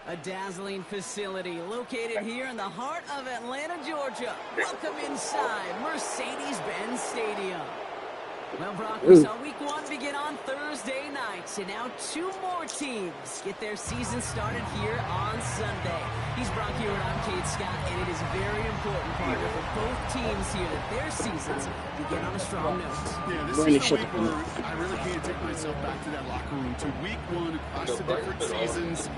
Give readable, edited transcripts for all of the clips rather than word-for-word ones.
A dazzling facility located here in the heart of Atlanta, Georgia. Welcome inside Mercedes-Benz Stadium. Well, Brock, we saw week 1 begin on Thursday night, and now 2 more teams get their season started here on Sunday. He's Brock Hewitt, I'm Kate Scott, and it is a very important part for both teams here that their seasons begin on a strong note. Yeah, this is a week where I really can't take myself back to that locker room, to week 1 across the different seasons.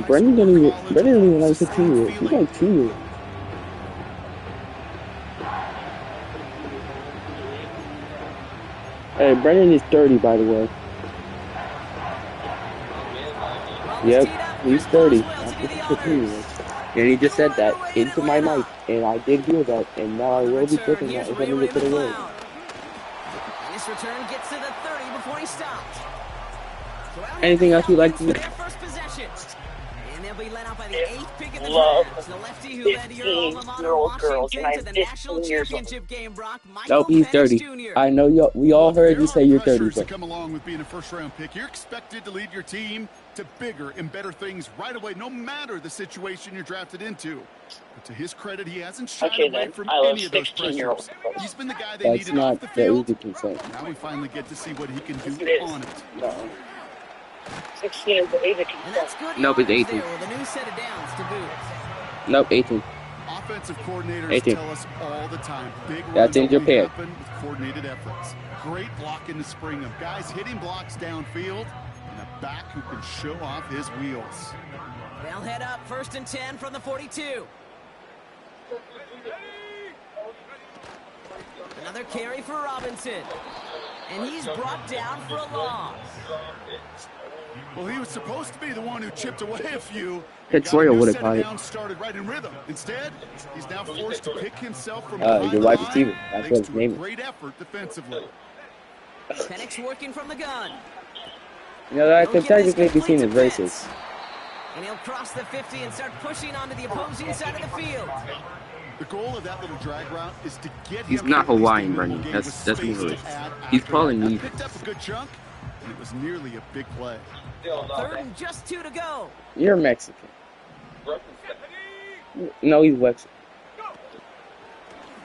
Brendan don't even like 15 years. He's like 2 years. Hey, Brendan is 30, by the way. Yep, he's 30. And he just said that into my mic, and I did hear that, and now I will be flipping that if I didn't get to the word. This return gets to the 30 before he stopped. Anything else you'd like to do? And they'll be led out by the 8th pick of the draft. The lefty who led your alma mater Washington to the national championship game, Brock. Nope, he's 30. I know we all heard you say you're 30. But come along with being a first-round pick. You're expected to lead your team to bigger and better things right away, no matter the situation you're drafted into. But to his credit, he hasn't shied away from any of those pressures. He's been the guy they needed off the field. Now we finally get to see what he can do on it. No. 16 is the age Nope, it's 18. The new set of downs to boot. Nope, 18. Offensive coordinators 18. tell us all the time, big That's in runs your only pad. happen with coordinated efforts. Great block in the spring of guys hitting blocks downfield and a back who can show off his wheels. They'll head up 1st and 10 from the 42. Another carry for Robinson. And he's brought down for a loss. Well, he was supposed to be the one who chipped away a few. Sawyer would have caught it. Started right in rhythm. Instead, he's now forced to pick himself from your wide receiver. That's what his name is. Great effort defensively. Penix working from the gun. You know, that could technically be seen as racist. And he'll cross the 50 and start pushing onto the opposing side of the field. The goal of that little drag route is to get He's him not to Hawaiian, the Brendan. game That's with me. space to add He's after calling that. me. Picked up a good chunk, and it was nearly a big play. 3rd and just 2 to go. You're Mexican. No, he's Mexican.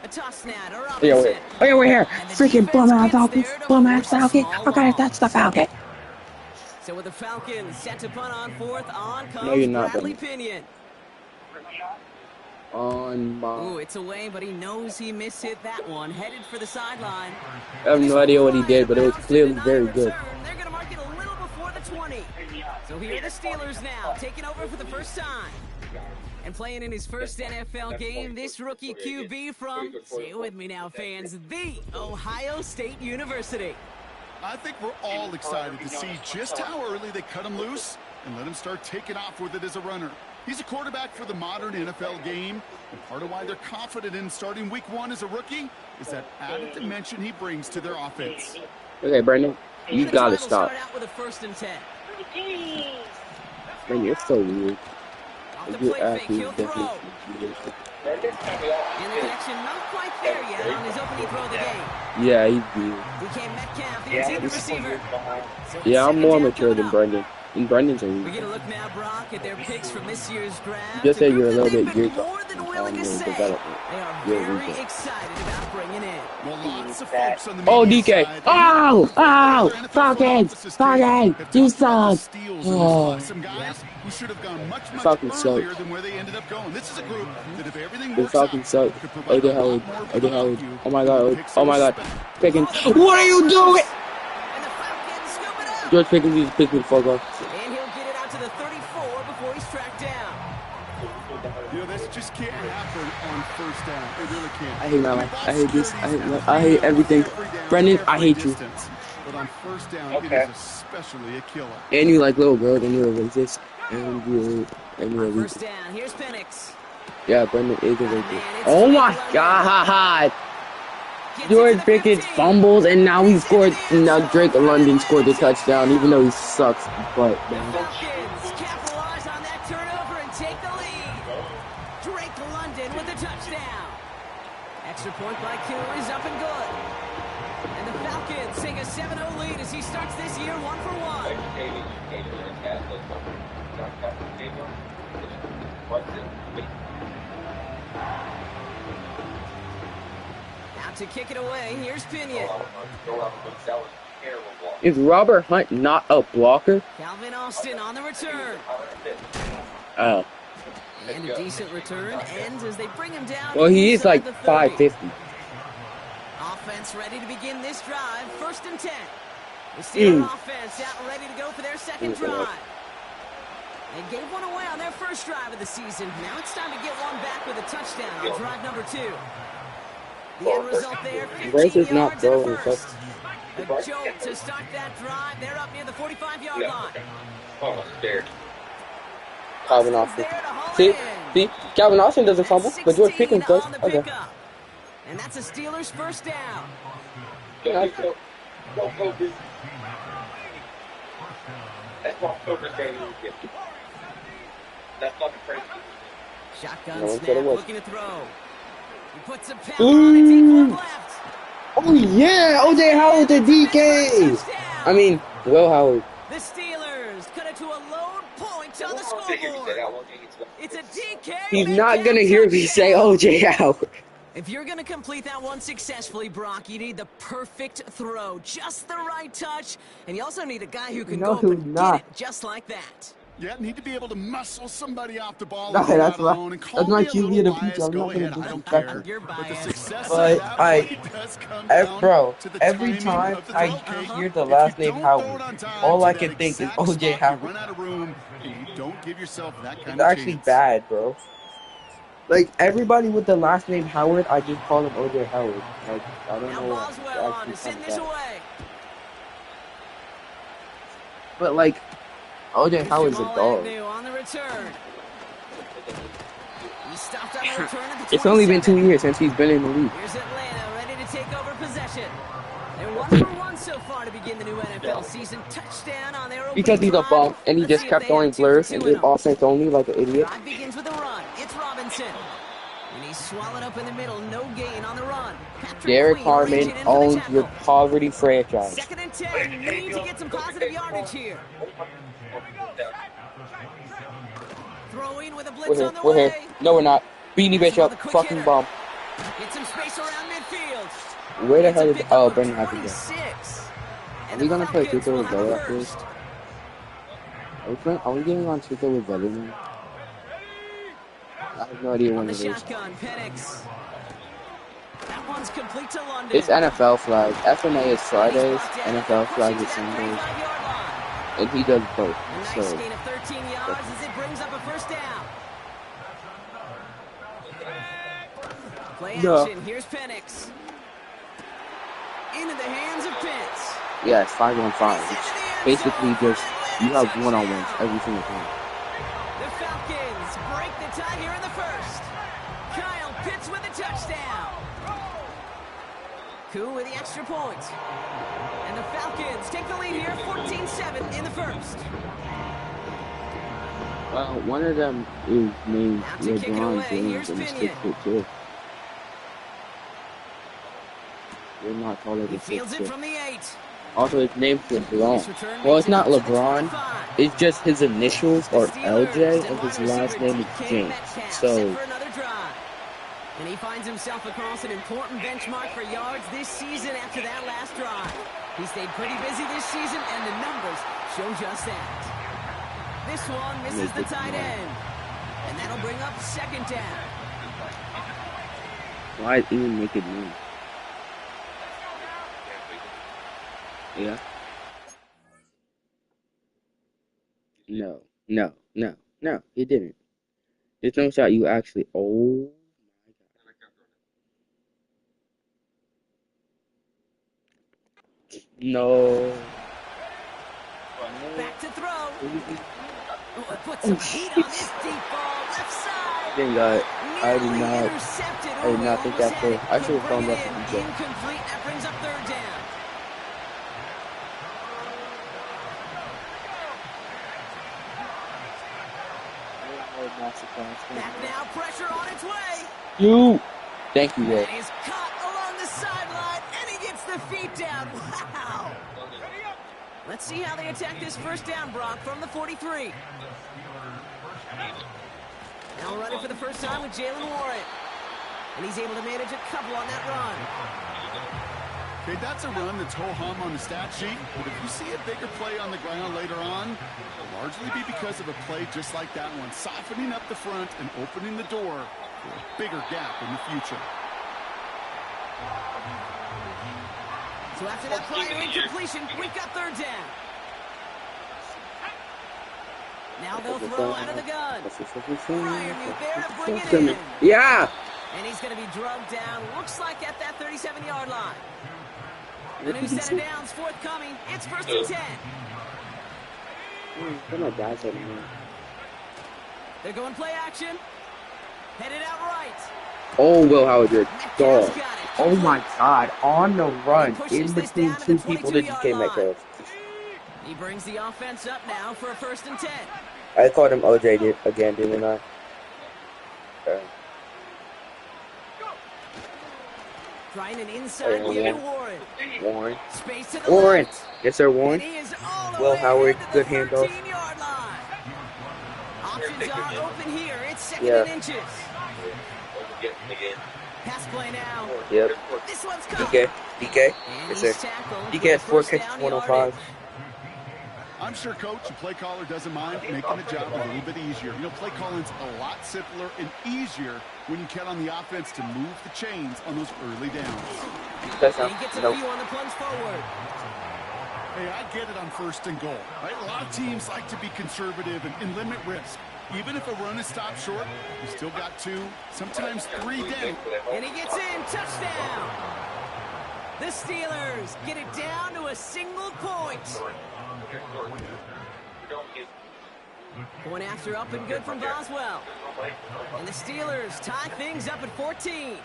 A toss now to Yeah, Robinson. we're here. Freaking bum-ass Falcon. Bum-ass Falcon. I gotta touch the Falcon. So with the Falcons set to punt on 4th, on comes No, you're not, Bradley Brendan. Pinion. On bomb. Ooh, it's away, but he knows he mishit that one. Headed for the sideline. I have no idea what he did, but it was clearly very good. They're going to mark it a little before the 20. So here are the Steelers now, taking over for the first time. And playing in his first NFL game, this rookie QB from, say it with me now, fans, the Ohio State University. I think we're all excited to see just how early they cut him loose and let him start taking off with it as a runner. He's a quarterback for the modern NFL game, and part of why they're confident in starting week 1 as a rookie is that added dimension he brings to their offense. Okay, Brendan, you gotta stop. Start out with a 1st and 10. Man, you're so weird. Off the You're play fake, actually he'll throw. definitely. And the connection not quite there yet on his opening throw of the game. Yeah, he's weird. DK Metcalf, the intended receiver. So Yeah, I'm more second down mature than coming up. Brendan. And Brendan's a We weird. get a look now, Brock, at their picks from this year's draft. Just say you're a little They've bit been weird more than willing to your say development. they are You're very weird. excited about bringing in. Well, lots of folks on the Oh, media DK. side- Oh, Their NFL Falcons. offices Falcons. have You talked about the suck. steals in this Oh. class. Some guys who should have gone much Falcons suck. earlier than where they ended up going. This is a group that if everything The works Falcons out, suck. could provide OJ a lot Howard. more OJ Howard. value Oh my god. picks Oh my god. respect. Pickens. What are you doing? And the Falcons scoop it up. George Pickens needs to pick me the fuck off. And he'll get it out to the 34 before he's tracked down. You know, this just can't happen on 1st down. It really can't. I hate my life. I hate this. I hate everything. Brendan, I hate you. But on 1st down, it is especially a killer. And you like little girls and you're a racist. And you're a 1st racist. down, here's Penix. Yeah, Brendan is a racist. Oh my god. Gets George it to the Pickens 15. fumbles and now he scored. Now Drake London scored the touchdown, even though he sucks. But The Falcons capitalize on that turnover and take the lead. Drake London with a touchdown. Extra point by Q is up and good. And the Falcons take a 7-0 lead as he starts this year 1 for 1. to kick it away. Here's Pinion. Is Robert Hunt not a blocker? Calvin Austin on the return. Oh. And a decent return ends as they bring him down. Well, he is like 550. Offense ready to begin this drive. 1st and 10. The Steelers offense out and ready to go for their second drive. They gave one away on their first drive of the season. Now it's time to get one back with a touchdown on drive number 2. The end result there, 15 yards in the first. A jolt to start that drive. They're up near the 45-yard line. Almost there. Calvin Austin. See, Calvin Austin doesn't fumble, but George Pickens does. Okay. And that's a Steelers first down. Yeah. That's not Cobra Day. That's fucking crazy. Shotgun snap, looking to throw. He puts a pound on it, deep left. Oh yeah, OJ Howard the DK. I mean, Will Howard. The Steelers cut it to a low point on the scoreboard. It's a DK. He's not gonna hear me say OJ Howard. If you're going to complete that one successfully, Brock, you need the perfect throw. Just the right touch. And you also need a guy who can go up and get it just like that. Yeah, need to be able to muscle somebody off the ball. No, that's my QB in the future. I'm not going to disrespect him. But bro, every time I hear the last name Howard, all I can think is OJ Howard. It's actually bad, bro. Like, everybody with the last name Howard, I just call him OJ Howard. Like, I don't know what actually comes out. But, like, OJ Howard's a dog. It's only been 2 years since he's been in the league. Here's Atlanta ready to take over possession. They're 1-for-1 so far to begin the new NFL season. Touchdown on their opening because he's a bum, and he just kept throwing blurs and did offense only like an idiot. Drive begins with a run. It's Robinson. And he's swallowed up in the middle. No gain on the run. Derek Harmon owns your poverty franchise. 2nd and 10. You need to get some positive yardage here. Throwing with a blitz on the way. We're here. No, we're not. Beanie Bishop, fucking bum. Get some space around midfield. Where the hell is Brendan Hackett? Are we gonna play Tuco with Belly after this? Are we getting on Tuco with Belly now? I have no idea when it is. It's NFL flag. FNA is Fridays, NFL flag is Sundays. And he does both. So. Nice gain of 13 yards as it brings up a first down. Play action. Here's Penix. Into the hands of Pitts. Yeah, it's 5-on-5. It's basically just, you have one-on-ones every single time. The Falcons break the tie here in the first. Kyle Pitts with a touchdown. Koo with the extra point. And the Falcons take the lead here, 14-7 in the first. Well, one of them is named LeBron James and 6'2". They're not taller than 6'2". Also, his name's LeBron. Well, it's not LeBron. It's just his initials are LJ, and his last name is James. So. And he finds himself across an important benchmark for yards this season after that last drive. He stayed pretty busy this season, and the numbers show just that. This one misses the tight end. And that'll bring up 2nd down. Why even make it move? Yeah. No, he didn't. There's no shot you actually. Oh. No. Back to throw. Put some heat on this deep ball, left side. Didn't got it. I did not think that through. I should have thrown that to DJ. Incomplete. That brings up 3rd down. Back now, pressure on its way. Thank you, Will. He's caught along the sideline, and he gets the feet down. Wow. Let's see how they attack this first down, Brock, from the 43. Now running for the first time with Jalen Warren. And he's able to manage a couple on that run. Okay, that's a run that's ho-hum on the stat sheet, but if you see a bigger play on the ground later on, it'll largely be because of a play just like that one, softening up the front and opening the door for a bigger gap in the future. So after that prior incompletion, we've got third down. Now they'll throw out of the gun. Freiermuth there to bring it in. Yeah! And he's going to be drugged down, looks like at that 37-yard line. The new set of downs forthcoming. It's 1st and 10. They're going play action. Headed out right. Oh, Will Howard, you're dog. Oh my God, on the run, in between two people to DK Metcalf. He brings the offense up now for a 1st and 10. I called him OJ again, didn't I? Trying an inside give to Warren. Warren. Space to the Warren. left. Yes, sir, Warren. Will Howard, good handoff. Options are open here. It's 2nd and inches. Pass play now. Yep. This one's coming. DK. Yes, sir. DK has 4 catches, 105. I'm sure coach and play caller doesn't mind making the job a little bit easier. You know, play calling's a lot simpler and easier when you count on the offense to move the chains on those early downs. He gets a view on the plunge forward. Hey, I get it on 1st and goal, right? A lot of teams like to be conservative and limit risk. Even if a run is stopped short, you still got 2, sometimes 3 down. And he gets in, touchdown! The Steelers get it down to a single point. Going after up and good from Boswell. And the Steelers tie things up at 14.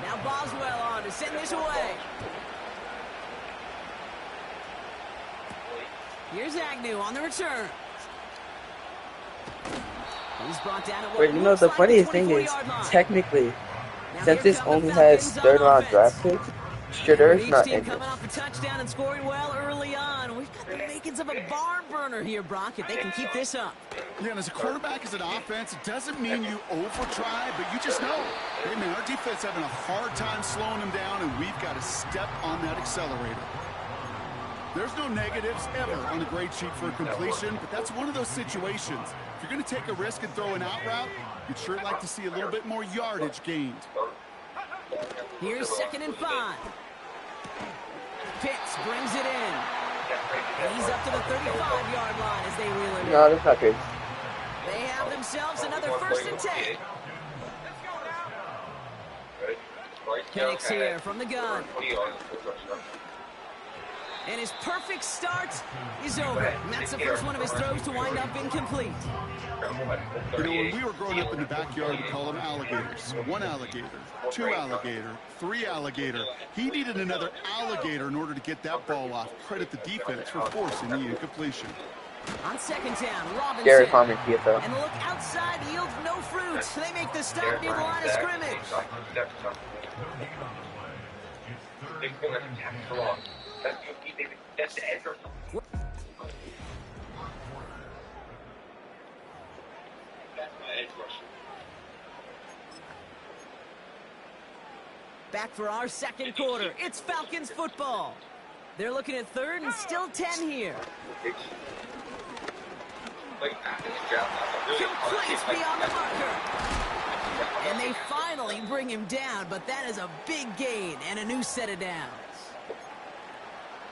Now Boswell on to send this away. Here's Agnew on the return. He's brought down at Wait, you know, the funniest thing is, technically, since this only has 3rd-round draft picks, Shedder's not in coming off a touchdown and scoring well early on. We've got the makings of a barn burner here, Brock, if they can keep this up. Yeah, and as a quarterback, as an offense, it doesn't mean you over-try, but you just know, hey, man, our defense having a hard time slowing them down, and we've got to step on that accelerator. There's no negatives ever on a grade sheet for a completion, but that's one of those situations. If you're going to take a risk and throw an out route, you'd sure like to see a little bit more yardage gained. Here's 2nd and 5. Pitts brings it in. And he's up to the 35-yard line as they reel it in. No, that's not good. They have themselves another 1st and 10. Penix here from the gun. And his perfect start is over. And that's the first one of his throws to wind up incomplete. You know, when we were growing up in the backyard, we call them alligators. 1 alligator, 2 alligator, 3 alligator. He needed another alligator in order to get that ball off. Credit the defense for forcing the incompletion. On 2nd down, Robinson. Gary Harmon, PFL. And the look outside yields no fruit. They make the stop near the line of scrimmage. Back for our 2nd quarter. It's Falcons football. They're looking at 3rd and still 10 here. Complete beyond the marker. And they finally bring him down, but that is a big gain and a new set of downs.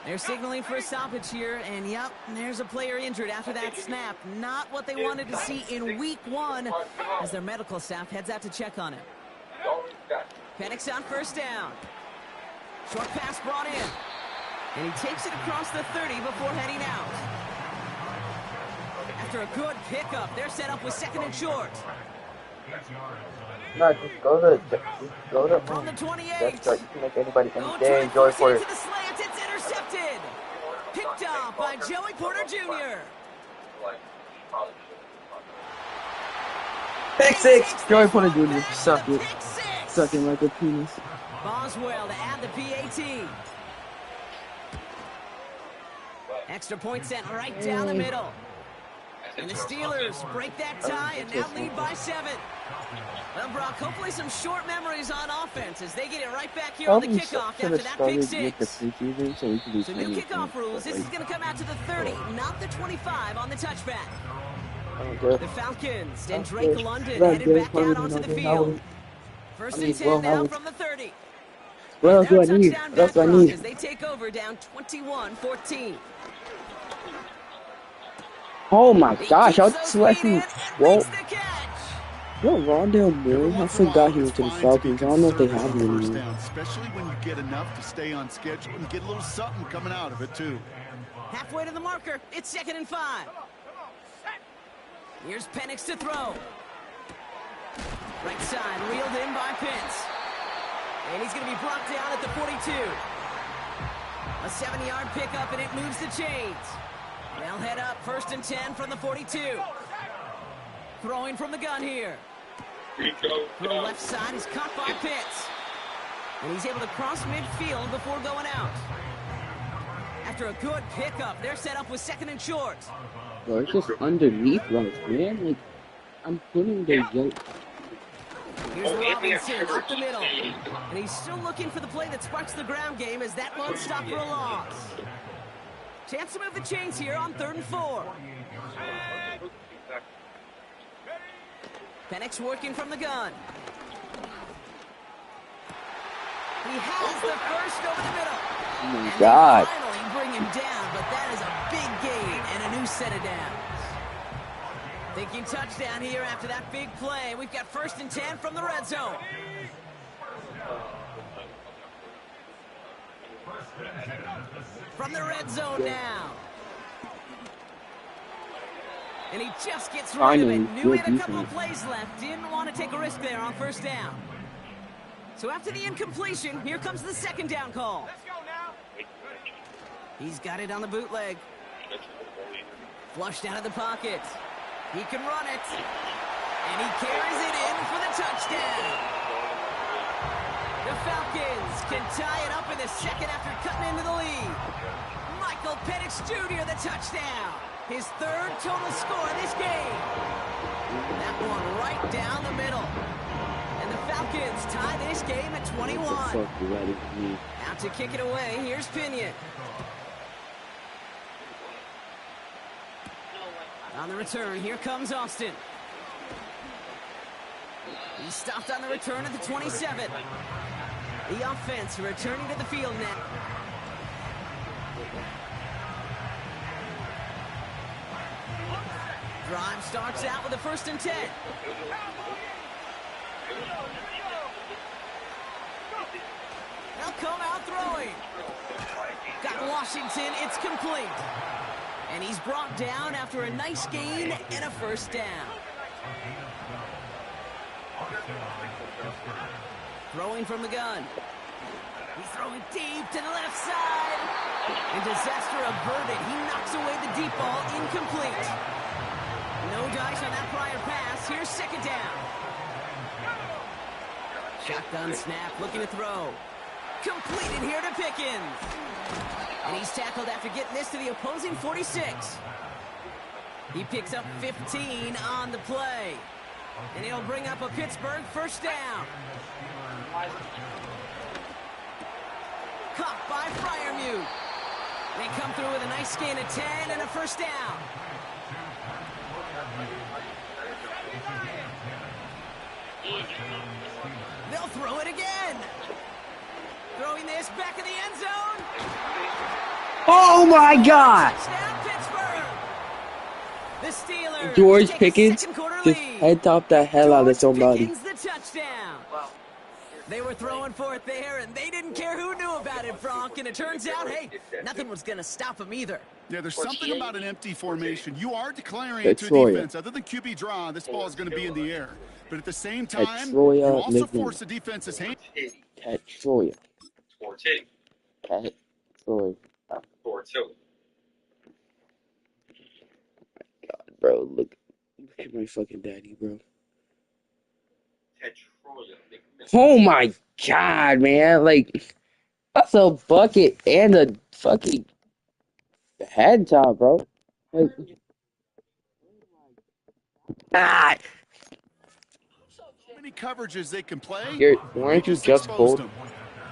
They're signaling for a stoppage here, and yep, there's a player injured after that snap. Not what they wanted to see in week 1 as their medical staff heads out to check on him. Penix on 1st down. Short pass brought in. And he takes it across the 30 before heading out. After a good pickup, they're set up with 2nd and short. No, just go to From the 28. That's right. You can make anybody any day. Enjoy for it. To the slant. It's intercepted. Picked off by Joey Porter Jr. Pick 6. Joey Porter Jr. Suck it. Sucking like a penis. Boswell to add the PAT. Extra point sent right down the middle. And the Steelers break that tie and now lead by 7. Well, Brock, hopefully some short memories on offense as they get it right back here on the kickoff after that pick 6. So new kickoff rules. This is going to come out to the 30, not the 25 on the touchback. The Falcons and Drake London headed back out onto the field. First and 10 now from the 30. What else do I need? What else do I need? As they take over down 21-14. Oh my gosh, I was selecting. Whoa. Yo, Rondale Moore, I forgot he was to the Falcons. I don't know if they have him anymore. Especially when you get enough to stay on schedule and get a little something coming out of it, too. Halfway to the marker, it's 2nd and 5. Here's Penix to throw. Right side, reeled in by Pitts. And he's going to be brought down at the 42. A 7-yard pickup, and it moves the chains. They'll head up 1st and 10 from the 42. Throwing from the gun here. To the left side, he's caught by Pitts. And he's able to cross midfield before going out. After a good pickup, they're set up with 2nd and short. Bro, it's just underneath right, man. Like, I'm putting the yoke. Here's Robinson up the middle. And he's still looking for the play that sparks the ground game as that won't stop for a loss. Chance to move the chains here on 3rd and 4. Penix working from the gun. He has the first over the middle. Oh my God. Finally bring him down, but that is a big gain and a new set of downs. Thinking touchdown here after that big play. We've got 1st and 10 from the red zone. From the red zone now. And he just gets rid of it. Knew he had a couple of plays left. Didn't want to take a risk there on 1st down. So after the incompletion, here comes the 2nd down call. Let's go now. He's got it on the bootleg. Flushed out of the pocket. He can run it. And he carries it in for the touchdown. The Falcons can tie it up in the 2nd after cutting into the lead. Michael Penix Jr. the touchdown. His 3rd total score this game. That one right down the middle. And the Falcons tie this game at 21. Out to kick it away, here's Pinion. On the return, here comes Austin. He stopped on the return at the 27. The offense returning to the field now. Drive starts out with a 1st and 10. They'll come out throwing. Got Washington, it's complete. And he's brought down after a nice gain and a 1st down. Throwing from the gun. He's throwing deep to the left side. And disaster averted. He knocks away the deep ball, incomplete. No dice on that prior pass. Here's 2nd down. Shotgun snap, looking to throw. Completed here to Pickens. And he's tackled after getting this to the opposing 46. He picks up 15 on the play. And he'll bring up a Pittsburgh 1st down. Caught by Freiermuth. They come through with a nice gain of 10 and a 1st down. They'll throw it again. Throwing this back in the end zone. Oh my God! Touchdown, Pittsburgh. The Steelers George Pickens just head top the hell out of somebody. Pickens the touchdown. They were throwing for it there, and they didn't care who knew about it, Frank. And it turns out, hey, nothing was going to stop them either. Yeah, there's something about an empty formation. You are declaring it to defense. Other than QB draw, this ball is going to be in the air. But at the same time, you also force the defense's hand. Cat Troya. 4-2. Cat Troya. 4-2. God, bro, look at my fucking daddy, bro. Oh my God, man! Like, that's a bucket and a fucking head top, bro. Like, Ah! Many coverages they can play. Here, why aren't you just cold?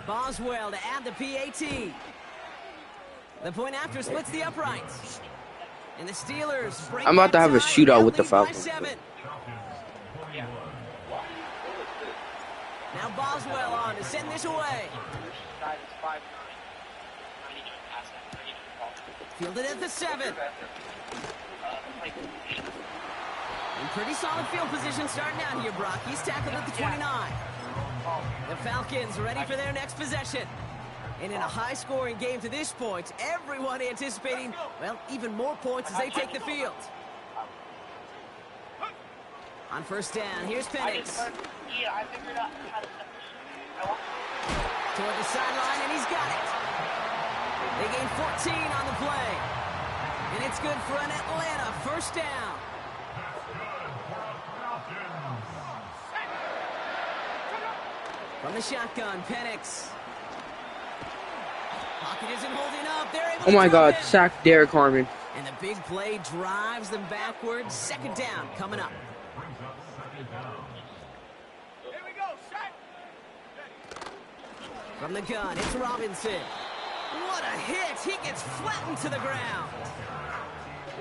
Boswell to add the PAT. The point after splits the uprights. And the Steelers break. I'm about to have a shootout with the Falcons. Now Boswell on to send this away. Fielded at the 7. In pretty solid field position starting out here, Brock. He's tackled at the 29. The Falcons ready for their next possession. And in a high-scoring game to this point, everyone anticipating, well, even more points as they take the field. On first down, here's Penix. Toward the sideline, and he's got it. They gain 14 on the play. And it's good for an Atlanta first down. From the shotgun, Penix. Pocket isn't holding up. They're able to Oh my God, it. sack Derek Harmon. And the big play drives them backwards. Second down coming up. Here we go, shot. From the gun, it's Robinson. What a hit! He gets flattened to the ground.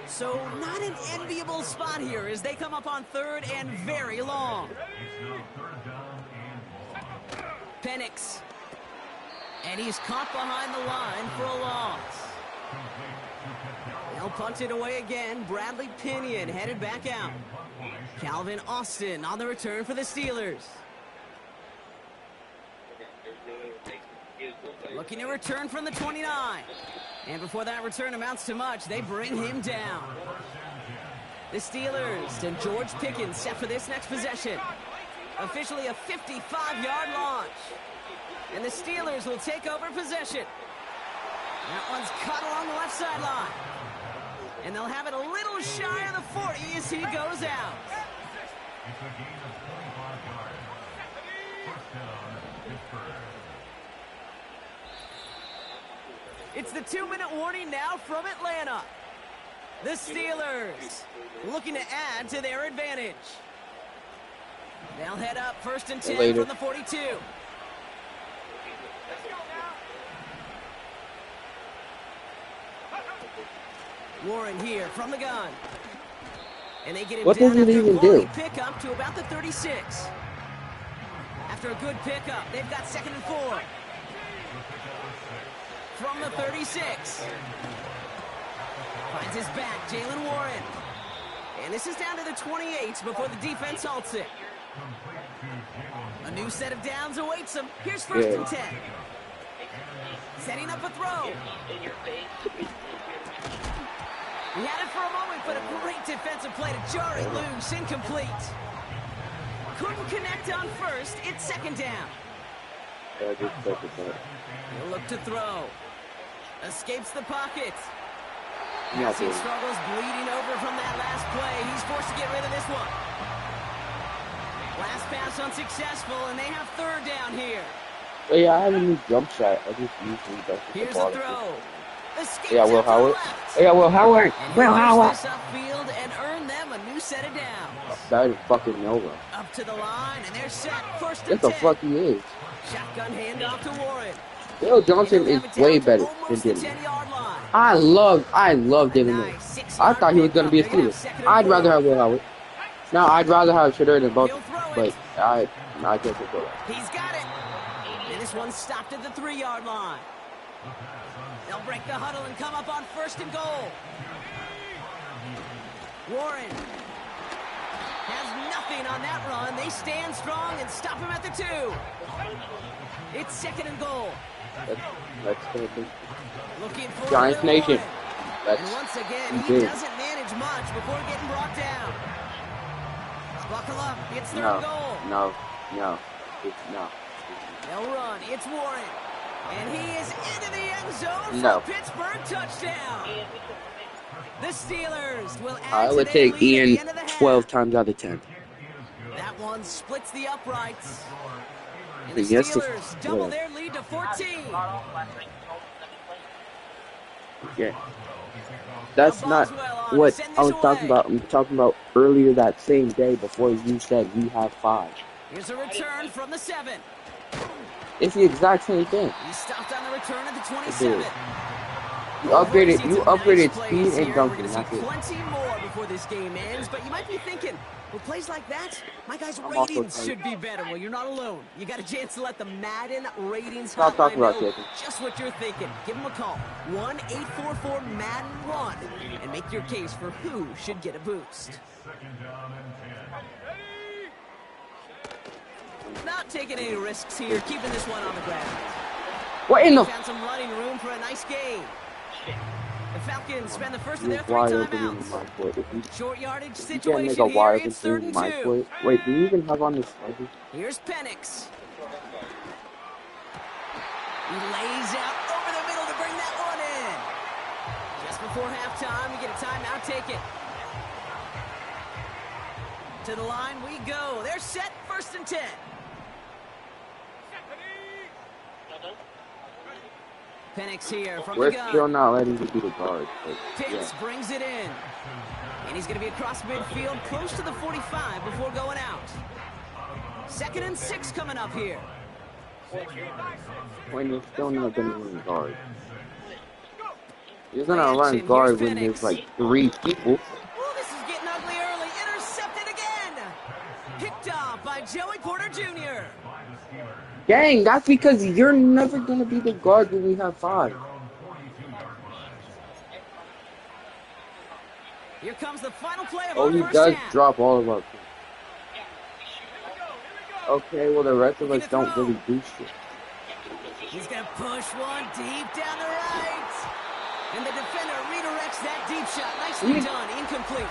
So not an enviable spot here as they come up on third and very long. Penix. And he's caught behind the line for a loss. They'll punt it away again. Bradley Pinion headed back out. Calvin Austin on the return for the Steelers. Looking to return from the 29. And before that return amounts to much, they bring him down. The Steelers and George Pickens set for this next possession. Officially a 55-yard launch. And the Steelers will take over possession. That one's cut along the left sideline. And they'll have it a little shy of the 40 as he goes out. It's the 2-minute warning now from Atlanta. The Steelers looking to add to their advantage. They'll head up first and 10 from the 42. Warren here from the gun. And they get him what down does it even do? Pickup to about the 36. After a good pickup, they've got 2nd and 4. From the 36. Finds his back, Jaylen Warren. And this is down to the 28 before the defense halts it. A new set of downs awaits him. Here's first and 10. Setting up a throw. He had it for a moment, but a great defensive play to jar it loose. Incomplete. Couldn't connect on first. It's 2nd down. He'll look to throw. Escapes the pocket. Passing struggles, bleeding over from that last play. He's forced to get rid of this one. Last pass unsuccessful, and they have 3rd down here. Yeah, I have a new jump shot. I just usually don't. Here's a throw. Yeah, Will Howard. Yeah, Will Howard. Will Howard. This upfield and earn them a new set of downs. That is fucking Nova. Up to the line, and they're set. First and What the 10. fuck he is? Shotgun handoff to Warren. Dale Johnson is way better than Dylan. I love Dylan Moore. I thought he was gonna be a Steeler. I'd rather have Will Howard. No, I'd rather have Shedeur than both. But I can't control that. He's got it. And this one's stopped at the 3-yard line. They'll break the huddle and come up on 1st and goal. Warren has nothing on that run. They stand strong and stop him at the 2. It's 2nd and goal. Let's go. Looking for Giants Nation. And once again, he doesn't manage much before getting brought down. Buckle up. It's 3rd goal. No. They'll run. It's Warren. And he is into the end zone for Pittsburgh touchdown. The Steelers will add I would take Ian 12 times out of 10. That one splits the uprights. And The the Steelers double their lead to 14. Yeah. That's not what I was talking about. I'm talking about earlier that same day before you said we have 5. Here's a return from the 7. It's the exact same thing. He stopped on the return at the 27. You upgraded speed and dunking. That's it. Plenty more before this game ends, but you might be thinking, with plays like that, my guys' ratings should be better. Well, you're not alone. You got a chance to let the Madden ratings hotline know just what you're thinking. Give them a call, 1-844-MADDEN-1, and make your case for who should get a boost. Not taking any risks here, keeping this one on the ground. What in the? Found some running room for a nice game. The Falcons spend the first of their 3 timeouts. Short yardage situation here. It's 3rd and 2. Wait, do you even have on the schedule? Here's Penix. He lays out over the middle to bring that one in. Just before halftime, we get a timeout. Take it. To the line we go. They're set. 1st and 10. Penix here from the gun. We're still not letting you be the guard. Pitts brings it in. And he's going to be across midfield, close to the 45 before going out. 2nd and 6 coming up here. When you're still not going to run guard. You're going to run guard when there's like 3 people. Oh, this is getting ugly early. Intercepted again. Picked off by Joey Porter Jr. Dang, that's because you're never going to be the guard when we have 5. Here comes the final play of our first half. Oh, he does drop all of our points. Okay, well, the rest of us don't really do shit. He's going to push one deep down the right. And the defender redirects that deep shot. Nicely done. Incomplete.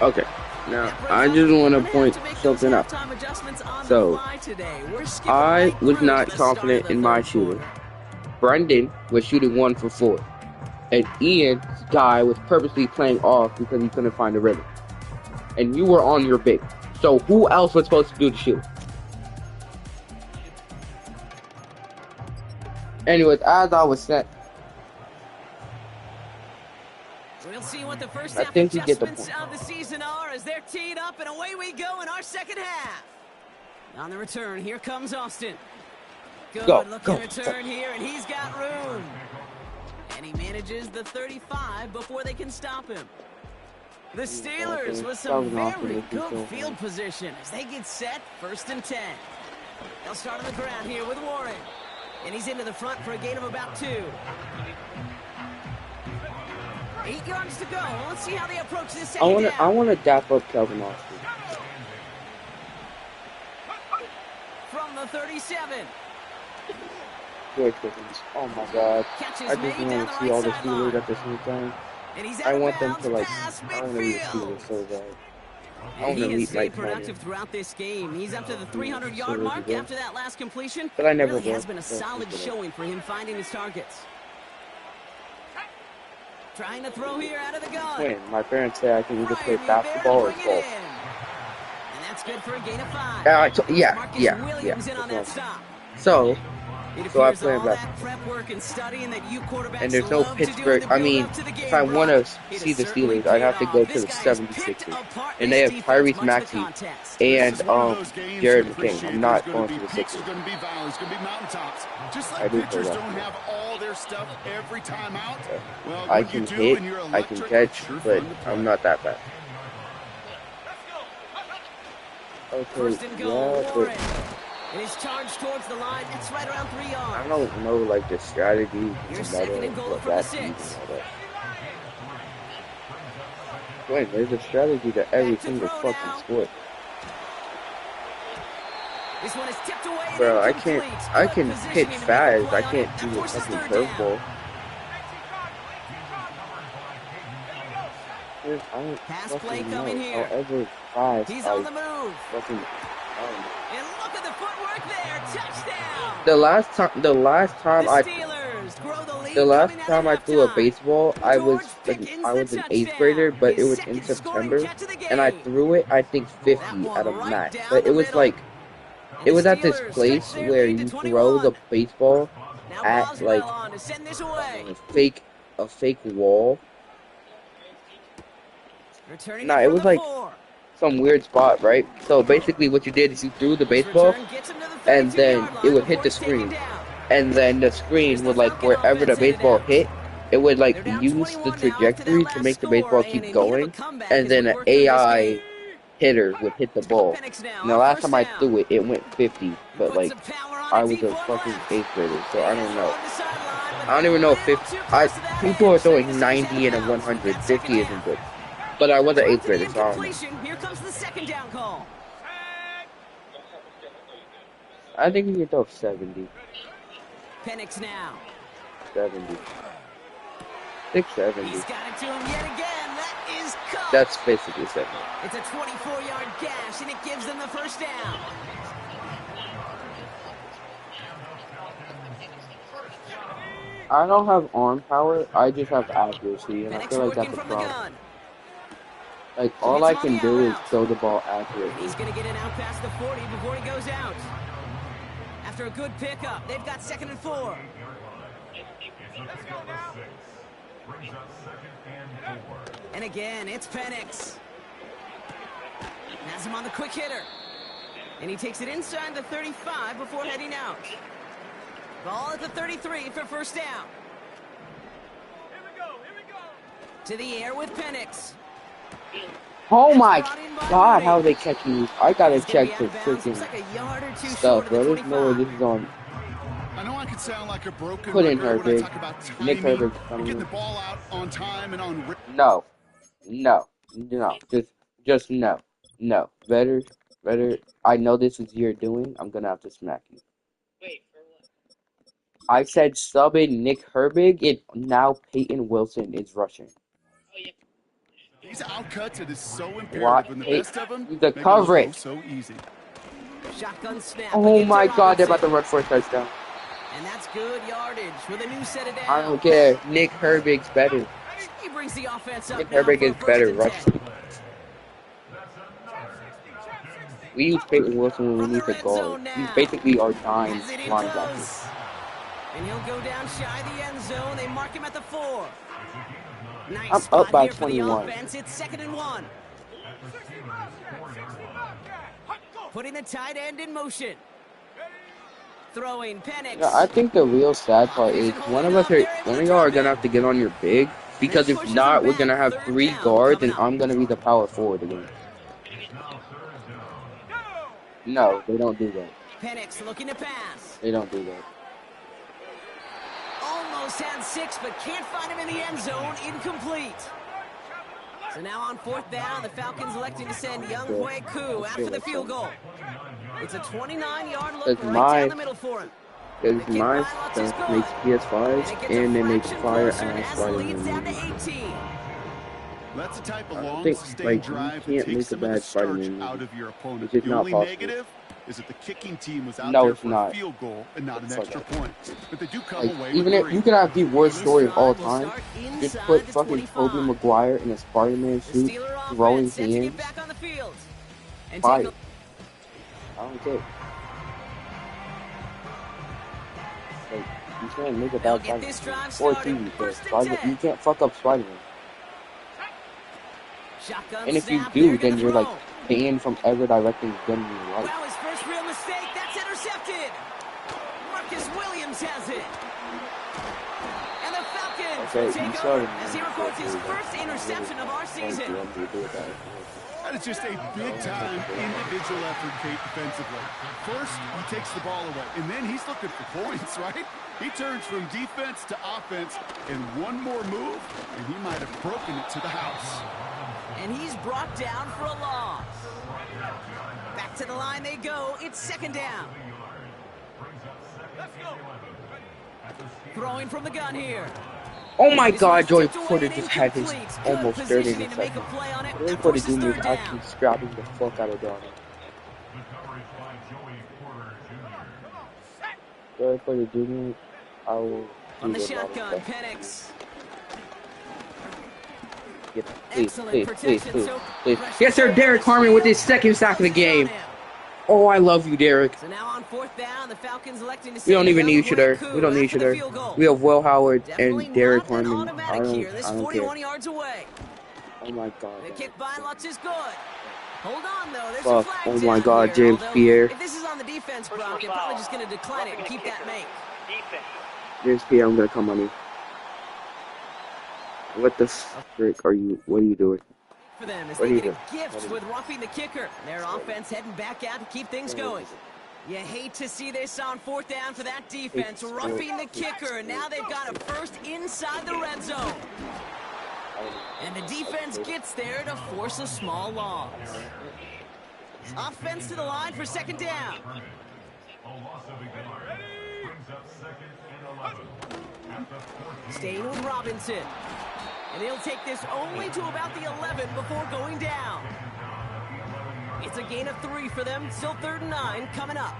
Okay. Now, I just want to point something out. So, I was not confident in my shooting. Brendan was shooting 1 for 4. And Ian's guy was purposely playing off because he couldn't find a rhythm. And you were on your big. So, who else was supposed to do the shooting? Anyways, as I was saying, we'll see what the first half adjustments of the season are as they're teed up, and away we go in our 2nd half. On the return, here comes Austin. Good looking return here, and he's got room. And he manages the 35 before they can stop him. The Steelers with some very good field position as they get set. 1st and 10. They'll start on the ground here with Warren. And he's into the front for a gain of about 2. 8 yards to go. Let's see how they approach this second down. I want to dap up Calvin Austin. From the 37. Oh my God. I just want to see all the Steelers at the same time. I want them to like, I want to meet Steelers so bad. He has stayed productive throughout this game. He's up to the 300-yard mark after that last completion. But I never really has been a solid showing for him finding his targets. Trying to throw here out of the gun. When my parents say I can either play basketball or golf. And that's good for a gain of 5. Yeah. So I play basketball. And there's no Pittsburgh. I mean, if I want to see the Steelers, I'd have to go to the 76ers. And they have Tyrese Maxey and Jared McCain. I'm not going to the Sixers. I do play basketball. I can hit, I can catch, but I'm not that bad. Okay, yeah, but and he's charged towards the line. It's right around 3 yards. I don't know, like, the strategy. You're 2nd and goal from the 6. Wait, there's a strategy to every single fucking sport. This one is tipped away. Bro, I can pitch fast. I can't do a fucking curveball. Pass play coming here. However fast he's on the move. Fucking, and look at the footwork there. Touchdown. The last time I threw a baseball, I was an 8th grader, but it was in September, and I threw it, I think 50 at a max. But it was like, it was at this place where you throw the baseball at like a fake wall. Nah, it was like some weird spot, right? So basically what you did is you threw the baseball, and then it would hit the screen. And then the screen would, like, wherever the baseball hit, it would, like, use the trajectory to make the baseball keep going. And then an AI hitter would hit the ball. And the last time I threw it, it went 50. But, like, I was a fucking 8th grader, so I don't know. I don't even know if 50... people are throwing 90 and a 100. 50 isn't good. But I was an 8th grader, so I don't know. Here comes the second down call. I think you can throw 70. Penix now. 70. 670. He's got it to him yet again. That is caught. That's basically 70. It's a 24-yard gash, and it gives them the first down. I don't have arm power. I just have accuracy, and I feel like that's a problem. Like, all I can do is throw the ball accurately. He's going to get it out past the 40 before he goes out. After a good pickup, they've got 2nd and 4. Let's go now. And again, it's Penix. Has him on the quick hitter. And he takes it inside the 35 before heading out. Ball at the 33 for first down. Here we go. To the air with Penix. Oh my god, how are they catching me? I gotta check the freaking stuff, bro. There's no way this is on. I know I could sound like a broken Put in record when I Herbig. talk about timing, Nick Herbig. getting the ball out on time and on. No, just no. Better. I know this is your doing. I'm gonna have to smack you. Wait, for what? I said sub in Nick Herbig, and now Peyton Wilson is rushing. Oh, yeah. These outcuts, it is so imperative, and the best of them the coverage so easy. Shotgun snap. Oh my god, they're about to run for a touchdown. And that's good yardage with a new set of downs. I don't care. Nick Herbig's better. He brings the offense up. Nick Herbig is better rushing. We use Peyton Wilson when we need to guard. He's basically our dime linebacker. And he'll go down shy of the end zone. They mark him at the 4. Nice I'm up by 21. It's 2nd and 1. Putting the tight end in motion. Throwing Penix. Yeah, I think the real sad part is one of y'all are gonna have to get on your big, because if not, we're gonna have 3 guards and I'm gonna be the power forward again. No, they don't do that. Penix looking to pass. They don't do that. Almost had 6, but can't find him in the end zone. Incomplete. So now on 4th down, the Falcons electing to send Younghoe Koo after the field goal. It's a 29-yard look right down the middle for him. Because mine makes PS5s and they make fire ass Spider-Man movies. That's the type of I long, think, sustained like, drive you can't that takes make a some of the bad starch Spider-Man out movie. of your opponent. It's just The not only possible. negative is that the kicking team was out No, there it's for not. a field goal and not an It's extra okay. point. But they do come away Like, even with if you could have the worst story of all time, just Inside put the fucking 25. Tobey Maguire in a Spider-Man suit, Steeler throwing offense sets to get hands. back on the field. And Fire. take I don't care. Like, you can't make a They'll bad get this drive Spider-Man. Or started. TV, First and Spider-Man. 10. You can't fuck up Spider-Man. Shotgun And if you snap, do, they're then gonna you're like throw. banned from ever directing a gun in your life. Wow, his first real mistake. That's intercepted. Marcus Williams has it. And the Falcons Okay, will you take started. over as he records his first interception of our season. That is just a big-time individual effort, Kate, defensively. First, he takes the ball away, and then he's looking for points, right? He turns from defense to offense, and one more move, and he might have broken it to the house. And he's brought down for a loss. Back to the line they go. It's 2nd down. Let's go. Throwing from the gun here. Oh my This god, one's Joey tipped away Porter and just had his incomplete. Good almost 30 positioning to make a interceptions. play on it. Joey That Porter forces Jr. is 3rd down. actually scrapping the fuck out of Donald. Joey Porter Jr., I will On the do a lot of shotgun, stuff. Penix. Yeah, please, Excellent please, please, protection. please, So please. pressure Yes, sir, Derek Harmon with his 2nd sack of the game. Oh, I love you, Derek. So now on 4th down, the Falcons electing to We don't even need Younghoe you there. Koo We don't need after you the there. field goal. We have Will Howard Definitely and Derek not an Harmon. automatic here. This I don't 41 care. yards away. Oh my God. The kick by Lutz is good. Hold on, though. There's a flag oh my God, here. James Pierre. If this is on the defense, Brock, you're probably just going to decline it and keep that make. James Pierre, I'm going to come on you. What the frick are you, what are you doing? For them as they get a gift with roughing the kicker. Their offense heading back out to keep things going. You hate to see this on 4th down for that defense, roughing the kicker, and now they've got a first inside the red zone. And the defense gets there to force a small loss. Offense to the line for 2nd down. Staying with Robinson. And he'll take this only to about the 11 before going down. It's a gain of 3 for them. Still 3rd and 9 coming up.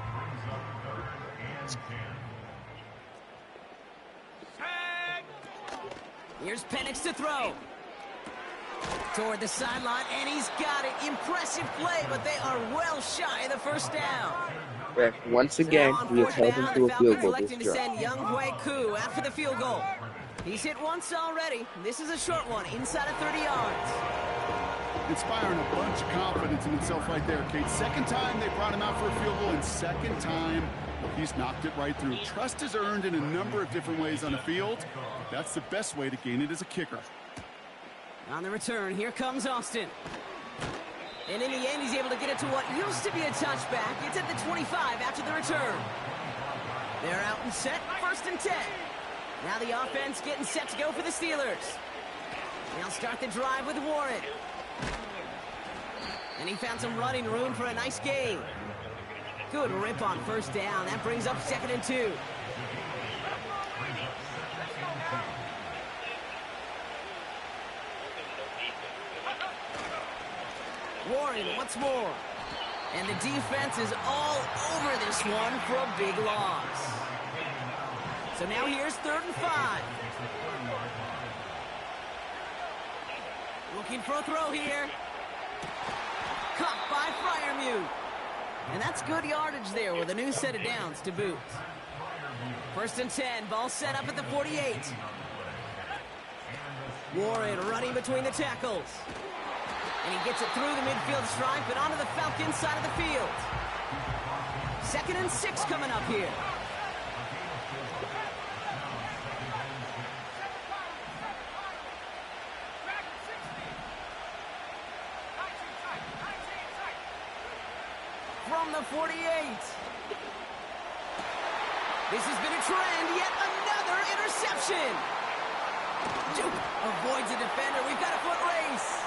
Here's Penix to throw. Toward the sideline, and he's got it. Impressive play, but they are well shy of the 1st down. Once again, we have held him to a field goal this electing to send Younghoe Koo after the field goal. He's hit once already. This is a short one, inside of 30 yards. Inspiring a bunch of confidence in himself right there, Kate. 2nd time they brought him out for a field goal, and 2nd time he's knocked it right through. Trust is earned in a number of different ways on the field. That's the best way to gain it as a kicker. On the return, here comes Austin. And in the end, he's able to get it to what used to be a touchback. It's at the 25 after the return. They're out and set, 1st and 10. Now the offense getting set to go for the Steelers. They'll start the drive with Warren. And he found some running room for a nice gain. Good rip on 1st down. That brings up 2nd and 2. Warren once more. And the defense is all over this one for a big loss. So now here's 3rd and 5. Looking for a throw here. Caught by Freiermuth. And that's good yardage there with a new set of downs to boot. 1st and 10. Ball set up at the 48. Warren running between the tackles. And he gets it through the midfield stripe and onto the Falcons side of the field. 2nd and 6 coming up here. From the 48. This has been a trend. Yet another interception. Duke avoids a defender. We've got a foot race.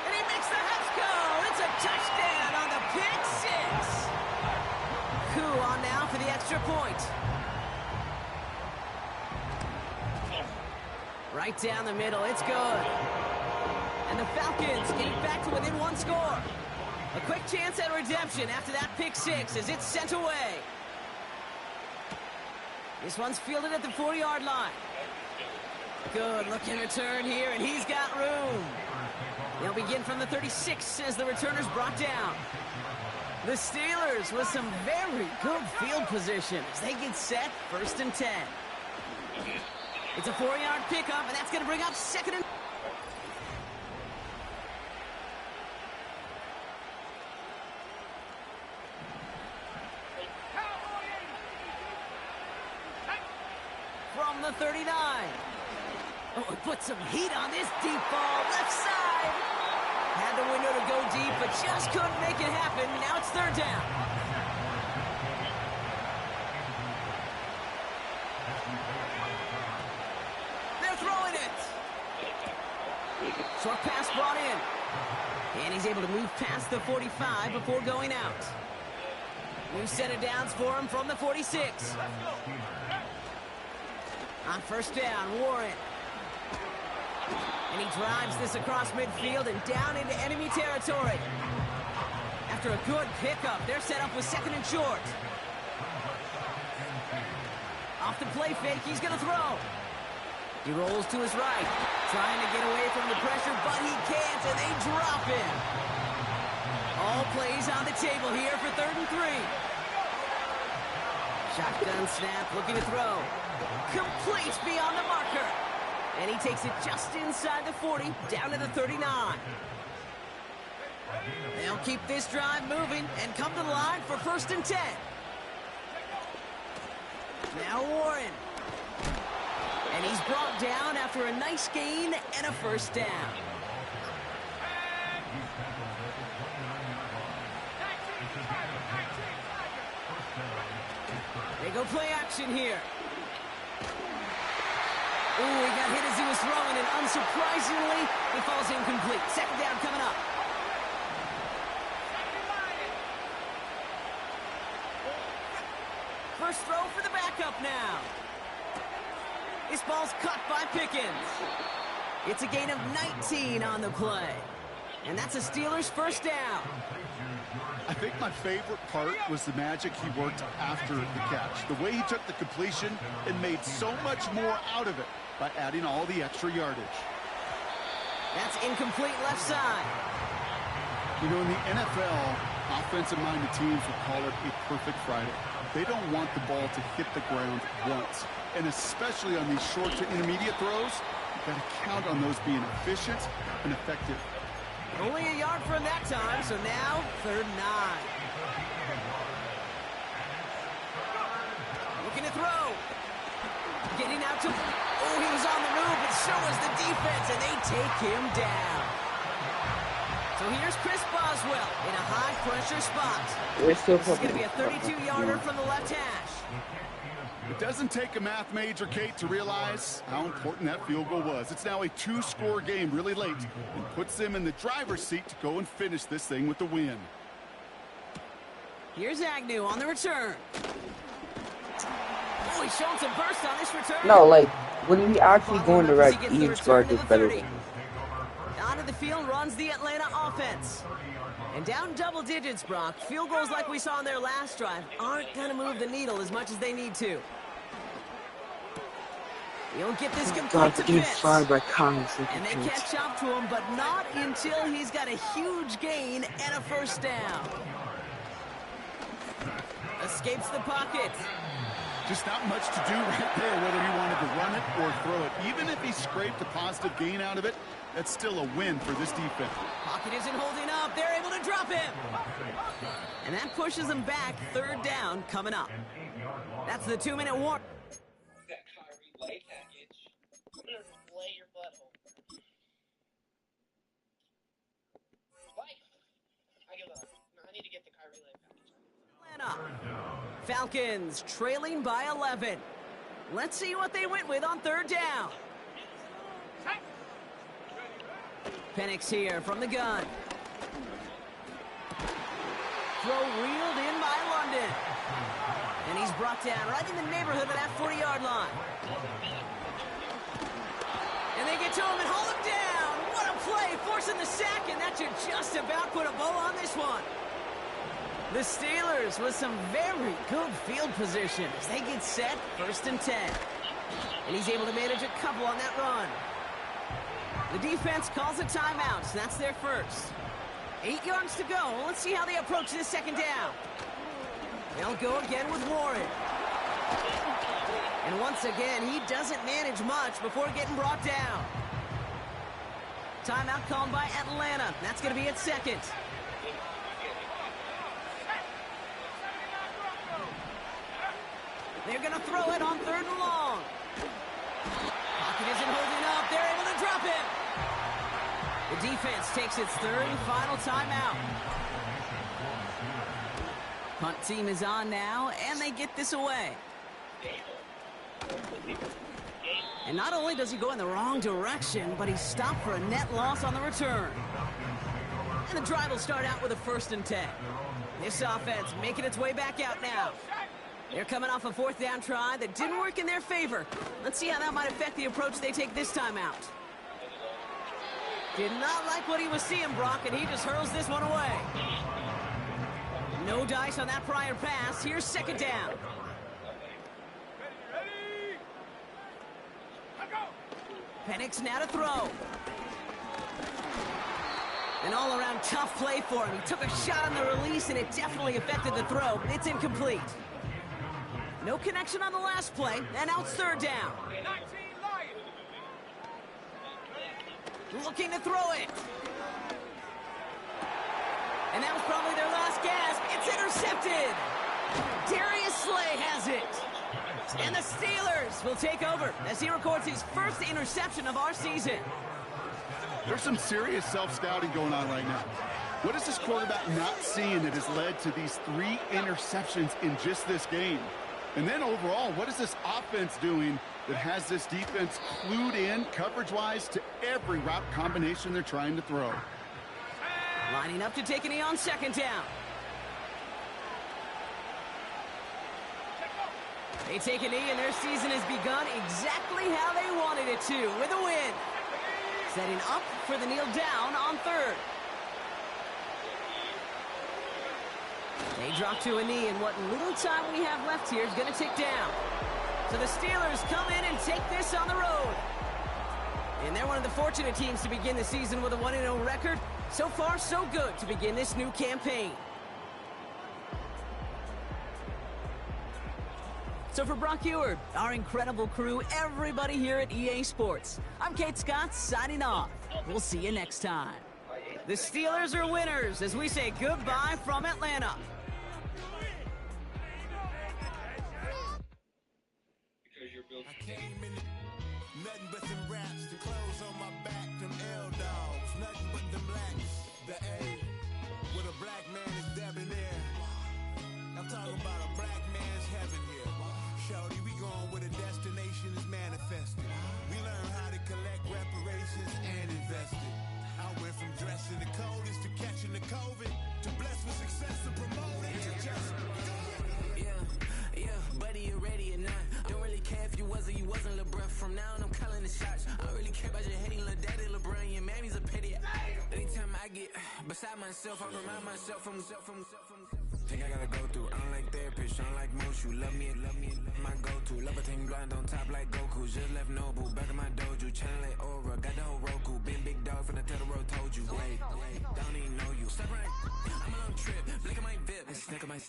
And he makes the Hups go. It's a touchdown on the pick 6. Koo on now for the extra point. Right down the middle. It's good. And the Falcons get it back to within 1 score. A quick chance at redemption after that pick 6 as it's sent away. This one's fielded at the 40-yard line. Good looking return here, and he's got room. They'll begin from the 36 as the returner's brought down. The Steelers with some very good field position as they get set, 1st and 10. It's a 4-yard pickup, and that's going to bring up 2nd and... From the 39. Oh, it put some heat on this deep ball. Left side. Had the window to go deep, but just couldn't make it happen. Now it's 3rd down. They're throwing it. Short pass brought in. And he's able to move past the 45 before going out. New set of downs for him from the 46. On 1st down, Warren. And he drives this across midfield and down into enemy territory. After a good pickup, they're set up with 2nd and short. Off the play fake, he's going to throw. He rolls to his right, trying to get away from the pressure, but he can't, and they drop him. All plays on the table here for 3rd and 3. Shotgun snap, looking to throw. Complete beyond the marker. And he takes it just inside the 40, down to the 39. They'll keep this drive moving and come to the line for 1st and 10. Now Warren. And he's brought down after a nice gain and a 1st down. They go play action here. Ooh, he got hit as he was throwing, and unsurprisingly, he falls incomplete. 2nd down coming up. First throw for the backup now. This ball's caught by Pickens. It's a gain of 19 on the play. And that's a Steelers 1st down. I think my favorite part was the magic he worked after the catch. The way he took the completion and made so much more out of it by adding all the extra yardage. That's incomplete left side. You know, in the NFL, offensive-minded teams would call it a perfect Friday. They don't want the ball to hit the ground once. And especially on these short to intermediate throws, you've got to count on those being efficient and effective. Only a yard from that time, so now 3rd and 9. Looking to throw. Getting out to... Oh, he was on the move, but so was the defense, and they take him down. So here's Chris Boswell in a high-pressure spot. This is going to be a 32-yarder from the left hash. It doesn't take a math major, Kate, to realize how important that field goal was. It's now a 2-score game really late and puts them in the driver's seat to go and finish this thing with the win. Here's Agnew on the return. Oh, he's showing some burst on this return. No, like, when we actually go in the right, each guard is better. Onto the field runs the Atlanta offense. And down double digits, Brock. Field goals like we saw in their last drive aren't going to move the needle as much as they need to. He'll get this complete to Pitts. And they catch up to him, but not until he's got a huge gain and a 1st down. Escapes the pocket. Just not much to do right there, whether he wanted to run it or throw it. Even if he scraped a positive gain out of it, that's still a win for this defense. Pocket isn't holding up. They're able to drop him. And that pushes them back. 3rd down coming up. That's the 2-minute warning. That Kyrie Lay package. I'm gonna lay your butthole. Like, I give up. No, I need to get the Kyrie Lay package. Atlanta. Falcons trailing by 11. Let's see what they went with on 3rd down. Penix here from the gun. Throw reeled in by London. And he's brought down right in the neighborhood of that 40-yard line. And they get to him and haul him down. What a play, forcing the sack, and that should just about put a bow on this one. The Steelers with some very good field position as they get set, 1st and 10. And he's able to manage a couple on that run. The defense calls a timeout, so that's their 1st. 8 yards to go. Let's see how they approach this 2nd down. They'll go again with Warren. And once again, he doesn't manage much before getting brought down. Timeout called by Atlanta. That's going to be its 2nd. They're going to throw it on 3rd and long. Pocket isn't holding up. They're able to drop it. The defense takes its 3rd and final timeout. Punt team is on now, and they get this away. And not only does he go in the wrong direction, but he's stopped for a net loss on the return. And the drive will start out with a 1st and 10. This offense making its way back out now. They're coming off a 4th down try that didn't work in their favor. Let's see how that might affect the approach they take this time out. Did not like what he was seeing, Brock, and he just hurls this one away. No dice on that prior pass. Here's 2nd down. Penix now to throw. An all-around tough play for him. He took a shot on the release, and it definitely affected the throw. It's incomplete. No connection on the last play, and now it's 3rd down. looking to throw it. And that was probably their last gasp. It's intercepted. Darius Slay has it. And the Steelers will take over as he records his first interception of our season. There's some serious self-scouting going on right now. What is this quarterback not seeing that has led to these 3 interceptions in just this game? And then overall, what is this offense doing that has this defense clued in coverage-wise to every route combination they're trying to throw? Lining up to take a knee on second down. They take a knee and their season has begun exactly how they wanted it to, with a win. Setting up for the kneel down on third. They drop to a knee, and what little time we have left here is going to tick down. So the Steelers come in and take this on the road. And they're one of the fortunate teams to begin the season with a 1-0 record. So far, so good to begin this new campaign. So for Brock Huard, our incredible crew, everybody here at EA Sports, I'm Kate Scott signing off. We'll see you next time. The Steelers are winners as we say goodbye from Atlanta. I came in nothing but them raps, the clothes on my back, them L-dogs, nothing but them blacks, the A, with a black man is debonair. I'm talking about a black man's heaven here. Shorty, we going where the destination is manifested. We learn how to collect reparations and invest it. I went from dressing the coldest to catching the COVID, to blessed with success and promoting to just buddy, you ready or not? Don't really care if you was or you wasn't LeBron. From now on, I'm calling the shots. I don't really care about your hating little daddy LeBron. Your mammy's a pity. Anytime I get beside myself, I remind myself from think I gotta go through. I don't like therapists, I don't like most. You love me, my go-to. Love a thing blind on top like Goku. Just left Noble, back in my dojo. Channel like Aura, got the whole Roku. Been big dog from the Tether Road, told you. Wait, don't even know you. Step right, I'm on a trip. Blink at my VIP. Snick of my.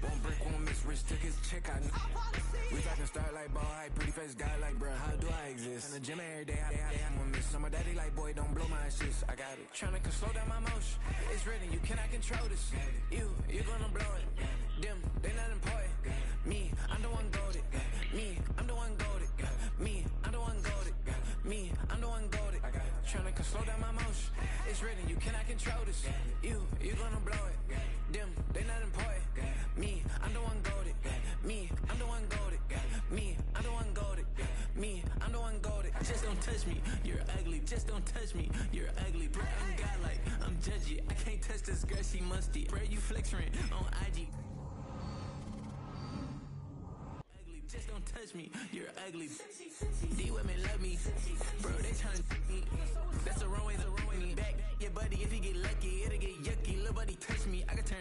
One brick, one miss. Rich took his chick, I know. We talking start like ball hype, pretty face guy like, bruh, how do I exist? In the gym every day, I'm gonna miss. Some of daddy like, boy, don't blow my assist. I got it. Tryna slow down my motion. It's written, you cannot control this. You gonna blow it. Them, they not important. Me, I'm the one goated. Me, I'm the one goated. Me, I'm the one goated. Me, I'm the one goated. Tryna slow down my motion. It's written, you cannot control this. You gonna blow it. Them, they not important. Me, I'm the one goated. Me, I'm the one goated. Me, I'm the one goated. Me, I'm the one goated. Just don't touch me, you're ugly. Just don't touch me, you're ugly. Bro, I'm godlike, I'm judgy. I can't touch this girl, she musty. Bro, you flexing on IG. Ugly, just don't touch me, you're ugly. D women love me, bro, they tryna